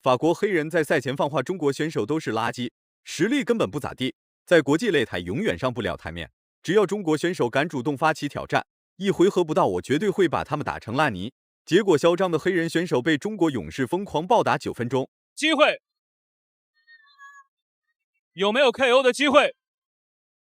法国黑人在赛前放话中国选手都是垃圾，实力根本不咋地，在国际擂台永远上不了台面。只要中国选手敢主动发起挑战，一回合不到我绝对会把他们打成烂泥。结果嚣张的黑人选手被中国勇士疯狂暴打9分钟。机会有没有 KO 的机会？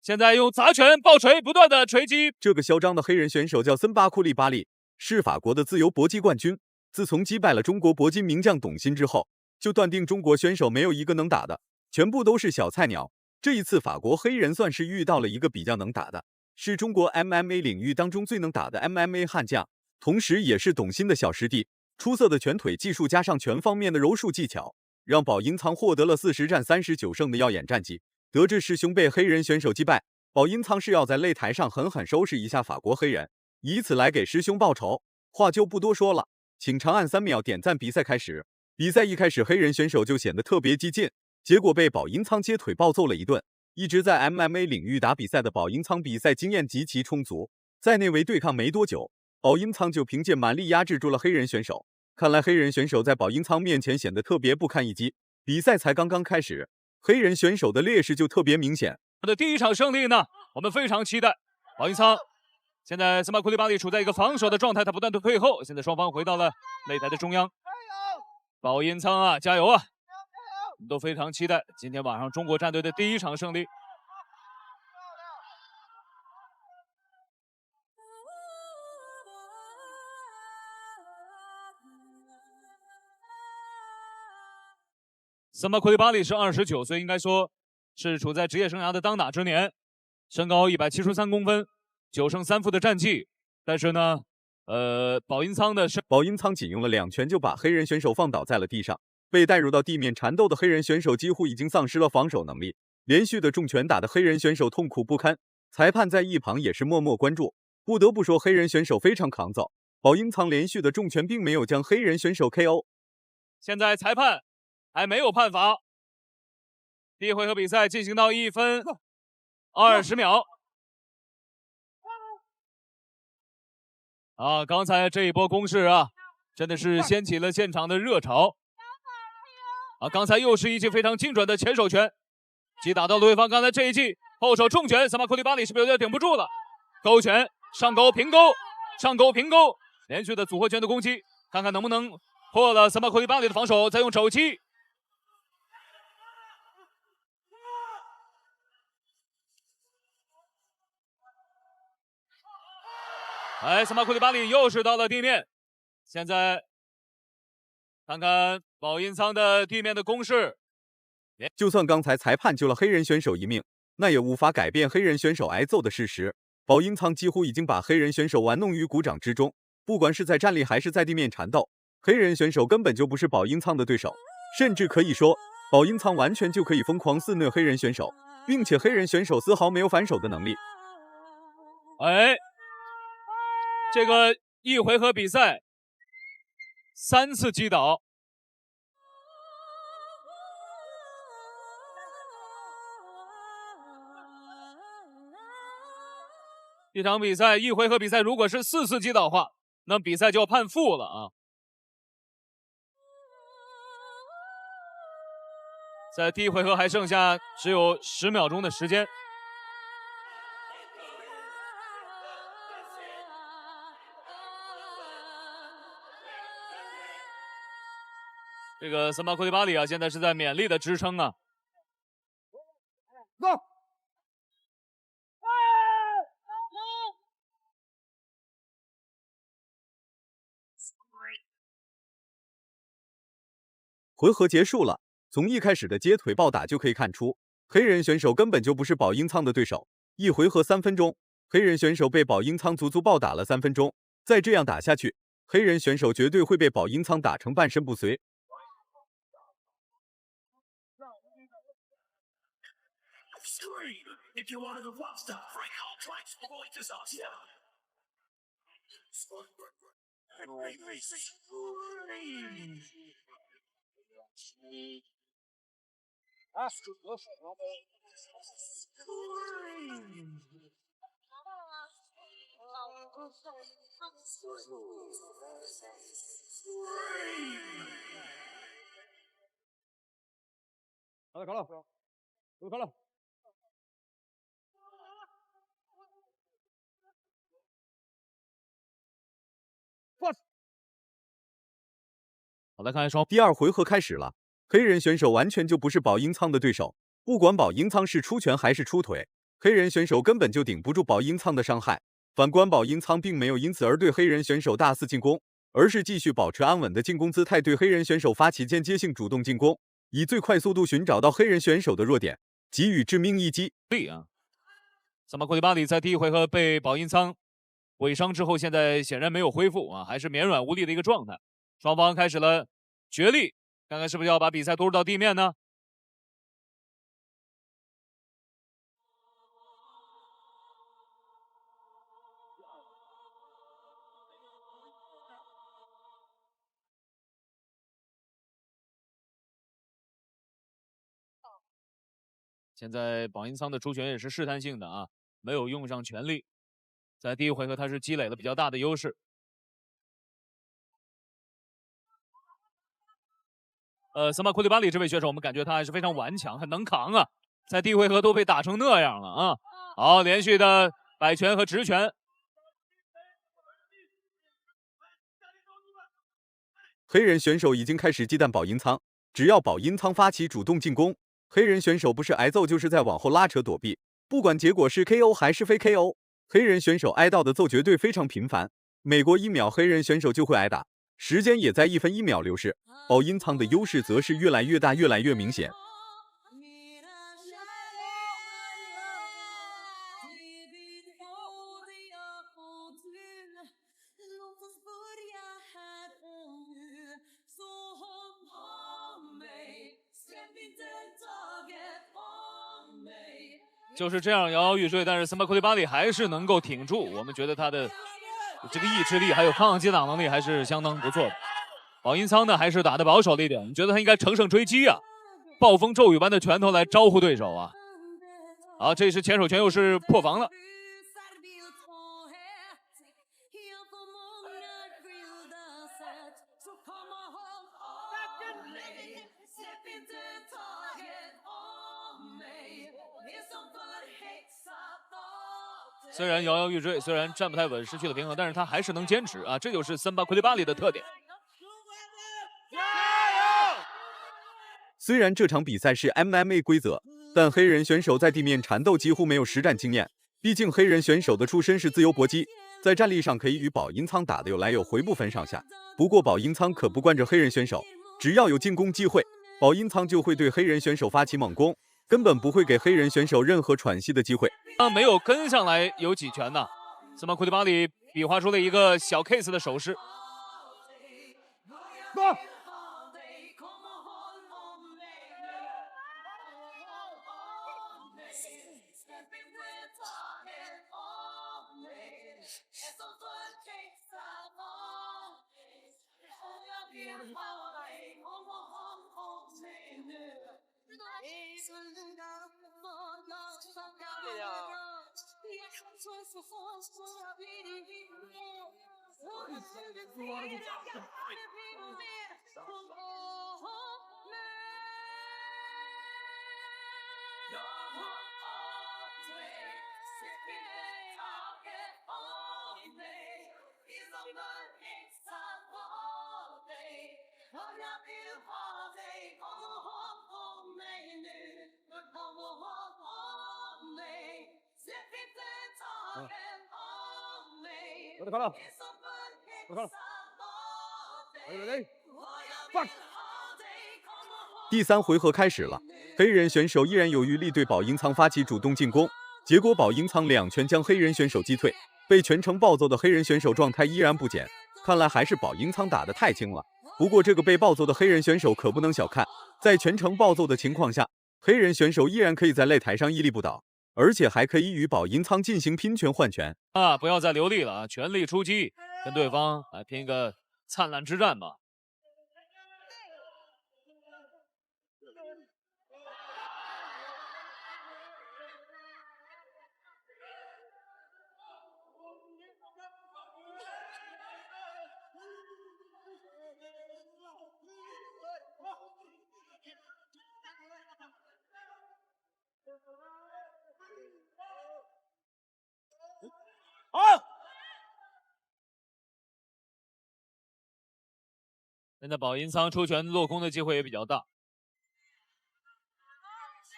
现在用砸拳、爆锤不断的锤击。这个嚣张的黑人选手叫森巴库利巴利，是法国的自由搏击冠军。自从击败了中国搏击名将董鑫之后，就断定中国选手没有一个能打的，全部都是小菜鸟。这一次法国黑人算是遇到了一个比较能打的，是中国 MMA 领域当中最能打的 MMA 悍将，同时也是董鑫的小师弟。出色的拳腿技术加上全方面的柔术技巧，让保英仓获得了40战39胜的耀眼战绩。得知师兄被黑人选手击败，保英仓是要在擂台上狠狠收拾一下法国黑人，以此来给师兄报仇。话就不多说了，请长按3秒点赞。比赛开始。比赛一开始，黑人选手就显得特别激进，结果被保英仓接腿暴揍了一顿。一直在 MMA 领域打比赛的保英仓比赛经验极其充足，在内围对抗没多久，保英仓就凭借蛮力压制住了黑人选手。看来黑人选手在保英仓面前显得特别不堪一击。比赛才刚刚开始，黑人选手的劣势就特别明显。他的第一场胜利呢，我们非常期待。保英仓现在森巴库利巴利处在一个防守的状态，他不断的退后。现在双方回到了擂台的中央。保英仓啊，加油啊！我们都非常期待今天晚上中国战队的第一场胜利。森巴库利巴利是29岁，应该说是处在职业生涯的当打之年，身高173公分，9胜3负的战绩。但是呢，保英仓仅用了2拳就把黑人选手放倒在了地上。被带入到地面缠斗的黑人选手几乎已经丧失了防守能力，连续的重拳打得黑人选手痛苦不堪。裁判在一旁也是默默关注。不得不说，黑人选手非常抗造。保英仓连续的重拳并没有将黑人选手 KO。现在裁判还没有判罚。第一回合比赛进行到1分20秒。刚才这一波攻势啊，真的是掀起了现场的热潮。刚才又是一记非常精准的前手拳，击打到了对方。刚才这一记后手重拳，森巴库利巴利是不是有点顶不住了？勾拳上勾平勾，上勾平勾，连续的组合拳的攻击，看看能不能破了森巴库利巴利的防守，再用肘击。森巴库利巴利又是到了地面。现在看看保英仓的地面的攻势。就算刚才裁判救了黑人选手一命，那也无法改变黑人选手挨揍的事实。保英仓几乎已经把黑人选手玩弄于股掌之中，不管是在站立还是在地面缠斗，黑人选手根本就不是保英仓的对手，甚至可以说保英仓完全就可以疯狂肆虐黑人选手，并且黑人选手丝毫没有反手的能力。这个一回合比赛3次击倒。一场比赛一回合比赛如果是4次击倒的话，那比赛就要判负了啊。在第一回合还剩下只有10秒钟的时间。这个森巴库利巴利啊，现在是在勉力的支撑啊。回合结束了，从一开始的接腿暴打就可以看出，黑人选手根本就不是保英仓的对手。一回合3分钟，黑人选手被保英仓足足暴打了3分钟。再这样打下去，黑人选手绝对会被保英仓打成半身不遂。好了，都看了。好，来看双第二回合开始了，黑人选手完全就不是保英仓的对手，不管保英仓是出拳还是出腿，黑人选手根本就顶不住保英仓的伤害。反观保英仓并没有因此而对黑人选手大肆进攻，而是继续保持安稳的进攻姿态，对黑人选手发起间接性主动进攻，以最快速度寻找到黑人选手的弱点，给予致命一击。萨马库里巴里在第一回合被保英仓毁伤之后，现在显然没有恢复啊，还是绵软无力的一个状态。双方开始了角力，看看是不是要把比赛拖入到地面呢？现在保英仓的出拳也是试探性的啊，没有用上全力。在第一回合他是积累了比较大的优势。萨马库里巴里这位选手，我们感觉他还是非常顽强，很能扛啊，在第一回合都被打成那样了啊！好，连续的摆拳和直拳。黑人选手已经开始忌惮保英仓，只要保英仓发起主动进攻，黑人选手不是挨揍就是在往后拉扯躲避，不管结果是 KO 还是非 KO， 黑人选手挨到的揍绝对非常频繁。每过1秒，黑人选手就会挨打，时间也在1分1秒流逝。保英仓的优势则是越来越大，越来越明显。就是这样摇摇欲坠，但是萨马库里巴里还是能够挺住。我们觉得他的这个意志力还有抗击打能力还是相当不错的。保英仓呢还是打得保守了一点，我们觉得他应该乘胜追击啊，暴风骤雨般的拳头来招呼对手啊。好，这是前手拳又是破防了。虽然摇摇欲坠，虽然站不太稳，失去了平衡，但是他还是能坚持啊，这就是森巴库里巴里的特点。虽然这场比赛是 MMA 规则，但黑人选手在地面缠斗几乎没有实战经验，毕竟黑人选手的出身是自由搏击，在战力上可以与保英仓打得有来有回，不分上下。不过保英仓可不惯着黑人选手，只要有进攻机会，保英仓就会对黑人选手发起猛攻，根本不会给黑人选手任何喘息的机会。没有跟上来有几拳呢？森巴库里巴里比划出了一个小 case 的手势。我看了，我看了。第3回合开始了，黑人选手依然有余力对保英仓发起主动进攻，结果保英仓2拳将黑人选手击退，被全程暴揍的黑人选手状态依然不减，看来还是保英仓打得太轻了。不过这个被暴揍的黑人选手可不能小看，在全程暴揍的情况下，黑人选手依然可以在擂台上屹立不倒，而且还可以与保英仓进行拼拳换拳啊！不要再留力了啊，全力出击，跟对方来拼一个灿烂之战吧。现在保银仓出拳落空的机会也比较大，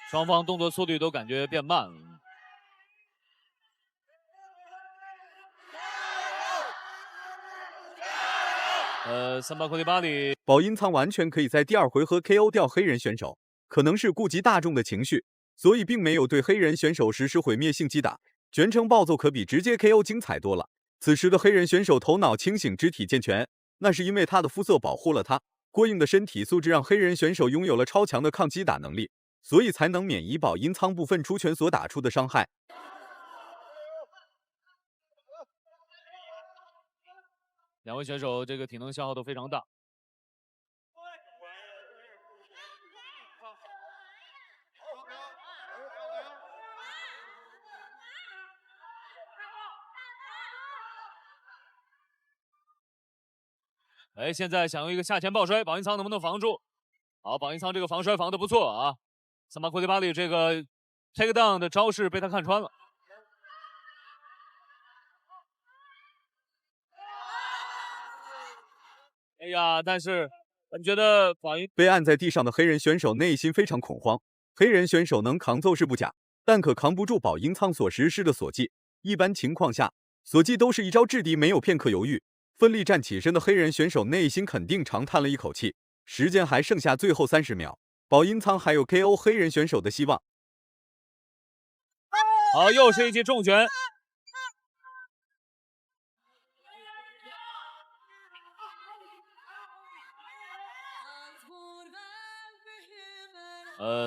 双方动作速率都感觉变慢了。森巴库利巴里，保银仓完全可以在第2回合 KO 掉黑人选手，可能是顾及大众的情绪，所以并没有对黑人选手实施毁灭性击打，全程暴揍可比直接 KO 精彩多了。此时的黑人选手头脑清醒，肢体健全，那是因为他的肤色保护了他，过硬的身体素质让黑人选手拥有了超强的抗击打能力，所以才能免疫保银仓部分出拳所打出的伤害。两位选手这个体能消耗都非常大。哎，现在想用一个下前抱摔，保银仓能不能防住？好，保银仓这个防摔防得不错啊。森巴库利巴里这个 take down 的招式被他看穿了。哎呀，但是你觉得保银被按在地上的黑人选手内心非常恐慌。黑人选手能扛揍是不假，但可扛不住保银仓所实施的锁技。一般情况下，锁技都是一招制敌，没有片刻犹豫。奋力站起身的黑人选手内心肯定长叹了一口气。时间还剩下最后30秒，保银仓还有 KO 黑人选手的希望。好，又是一记重拳。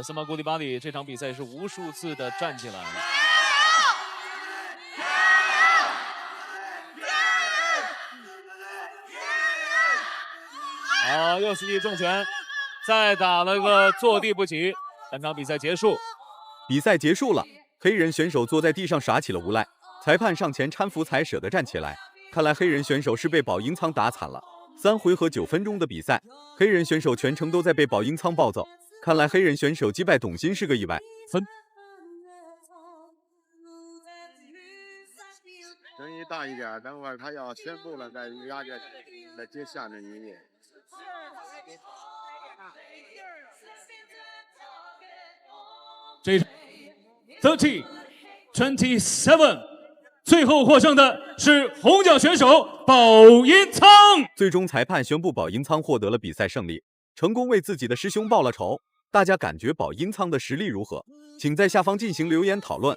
森巴库利巴里这场比赛是无数次的站起来了。好，又是一记重拳，再打了个坐地不起，单场比赛结束。比赛结束了，黑人选手坐在地上耍起了无赖，裁判上前搀扶才舍得站起来。看来黑人选手是被保银仓打惨了。3回合9分钟的比赛，黑人选手全程都在被保银仓暴揍。看来黑人选手击败董欣是个意外。声音大一点，等会儿他要宣布了再压着，再接下面音乐。这30-27，最后获胜的是红奖选手保银仓。最终裁判宣布保银仓获得了比赛胜利，成功为自己的师兄报了仇。大家感觉保银仓的实力如何？请在下方进行留言讨论。